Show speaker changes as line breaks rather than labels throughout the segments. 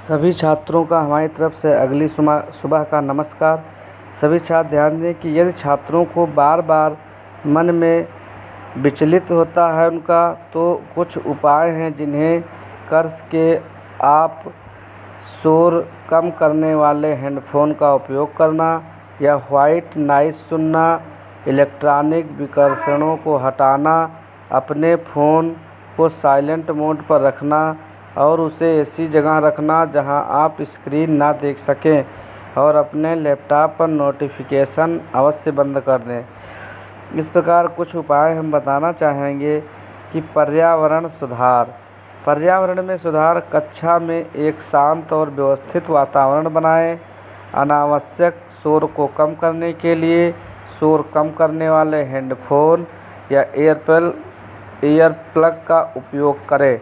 सभी छात्रों का हमारी तरफ से अगली सुबह का नमस्कार। सभी छात्र ध्यान दें कि यदि छात्रों को बार बार मन में विचलित होता है उनका, तो कुछ उपाय हैं जिन्हें कर के आप शोर कम करने वाले हेडफोन का उपयोग करना या वाइट नॉइस सुनना, इलेक्ट्रॉनिक विकर्षणों को हटाना, अपने फ़ोन को साइलेंट मोड पर रखना और उसे ऐसी जगह रखना जहां आप स्क्रीन ना देख सकें, और अपने लैपटॉप पर नोटिफिकेशन अवश्य बंद कर दें। इस प्रकार कुछ उपाय हम बताना चाहेंगे कि पर्यावरण सुधार। पर्यावरण में सुधार: कक्षा में एक शांत और व्यवस्थित वातावरण बनाएं। अनावश्यक शोर को कम करने के लिए शोर कम करने वाले हेडफोन या ईयर प्लग का उपयोग करें।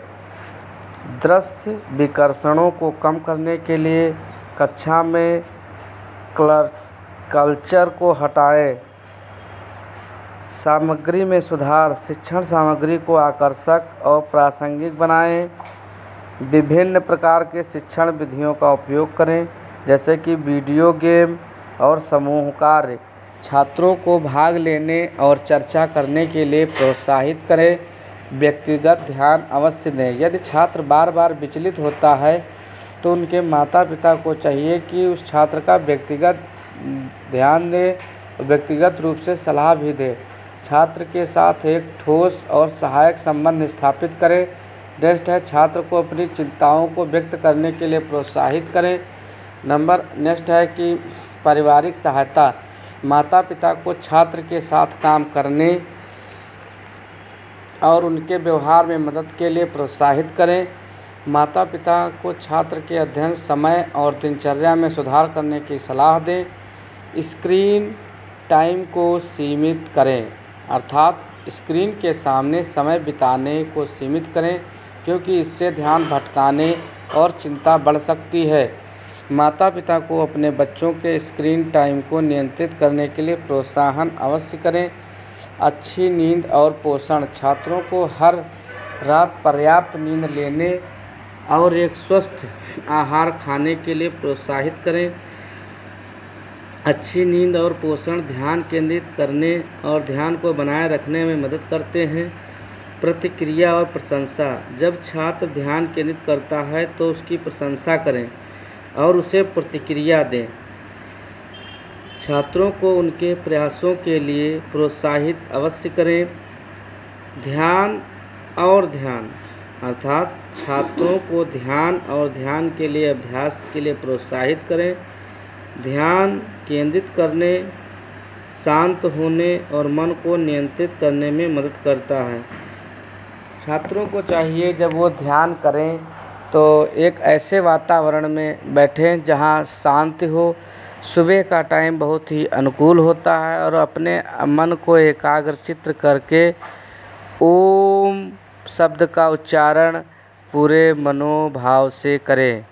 दृश्य विकर्षणों को कम करने के लिए कक्षा में कल्चर को हटाएं। सामग्री में सुधार: शिक्षण सामग्री को आकर्षक और प्रासंगिक बनाएं। विभिन्न प्रकार के शिक्षण विधियों का उपयोग करें, जैसे कि वीडियो गेम और समूह कार्य। छात्रों को भाग लेने और चर्चा करने के लिए प्रोत्साहित करें। व्यक्तिगत ध्यान अवश्य दें। यदि छात्र बार बार विचलित होता है तो उनके माता पिता को चाहिए कि उस छात्र का व्यक्तिगत ध्यान दें, व्यक्तिगत रूप से सलाह भी दें। छात्र के साथ एक ठोस और सहायक संबंध स्थापित करें। नेक्स्ट है, छात्र को अपनी चिंताओं को व्यक्त करने के लिए प्रोत्साहित करें। नेक्स्ट है कि पारिवारिक सहायता: माता पिता को छात्र के साथ काम करने और उनके व्यवहार में मदद के लिए प्रोत्साहित करें। माता पिता को छात्र के अध्ययन समय और दिनचर्या में सुधार करने की सलाह दें। स्क्रीन टाइम को सीमित करें, अर्थात स्क्रीन के सामने समय बिताने को सीमित करें, क्योंकि इससे ध्यान भटकाने और चिंता बढ़ सकती है। माता पिता को अपने बच्चों के स्क्रीन टाइम को नियंत्रित करने के लिए प्रोत्साहन अवश्य करें। अच्छी नींद और पोषण: छात्रों को हर रात पर्याप्त नींद लेने और एक स्वस्थ आहार खाने के लिए प्रोत्साहित करें। अच्छी नींद और पोषण ध्यान केंद्रित करने और ध्यान को बनाए रखने में मदद करते हैं। प्रतिक्रिया और प्रशंसा: जब छात्र ध्यान केंद्रित करता है तो उसकी प्रशंसा करें और उसे प्रतिक्रिया दें। छात्रों को उनके प्रयासों के लिए प्रोत्साहित अवश्य करें। ध्यान और ध्यान, अर्थात छात्रों को ध्यान और ध्यान के लिए अभ्यास के लिए प्रोत्साहित करें। ध्यान केंद्रित करने, शांत होने और मन को नियंत्रित करने में मदद करता है। छात्रों को चाहिए जब वो ध्यान करें तो एक ऐसे वातावरण में बैठें जहां शांति हो। सुबह का टाइम बहुत ही अनुकूल होता है और अपने मन को एकाग्रचित्त करके ओम शब्द का उच्चारण पूरे मनोभाव से करें,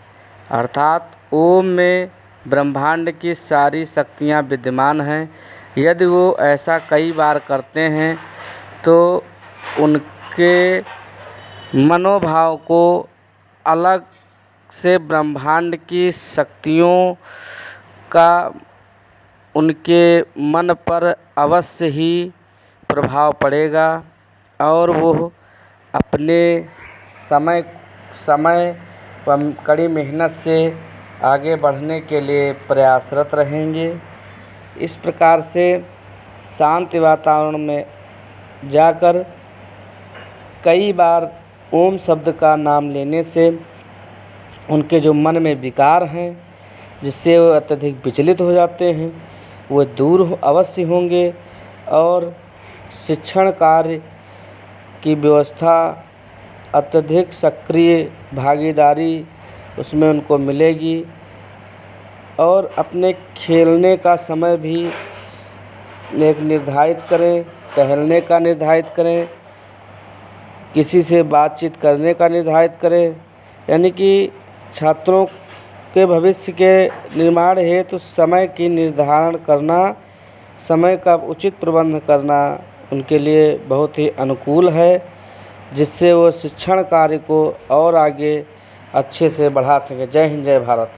अर्थात ओम में ब्रह्मांड की सारी शक्तियाँ विद्यमान हैं। यदि वो ऐसा कई बार करते हैं तो उनके मनोभाव को अलग से ब्रह्मांड की शक्तियों का उनके मन पर अवश्य ही प्रभाव पड़ेगा और वो अपने समय कड़ी मेहनत से आगे बढ़ने के लिए प्रयासरत रहेंगे। इस प्रकार से शांत वातावरण में जाकर कई बार ओम शब्द का नाम लेने से उनके जो मन में विकार हैं जिससे वो अत्यधिक विचलित हो जाते हैं, वो दूर अवश्य होंगे और शिक्षण कार्य की व्यवस्था अत्यधिक सक्रिय भागीदारी उसमें उनको मिलेगी। और अपने खेलने का समय भी एक निर्धारित करें, टहलने का निर्धारित करें, किसी से बातचीत करने का निर्धारित करें। यानी कि छात्रों के भविष्य के निर्माण हेतु समय की निर्धारण करना, समय का उचित प्रबंध करना उनके लिए बहुत ही अनुकूल है, जिससे वो शिक्षण कार्य को और आगे अच्छे से बढ़ा सकें। जय हिंद, जय भारत।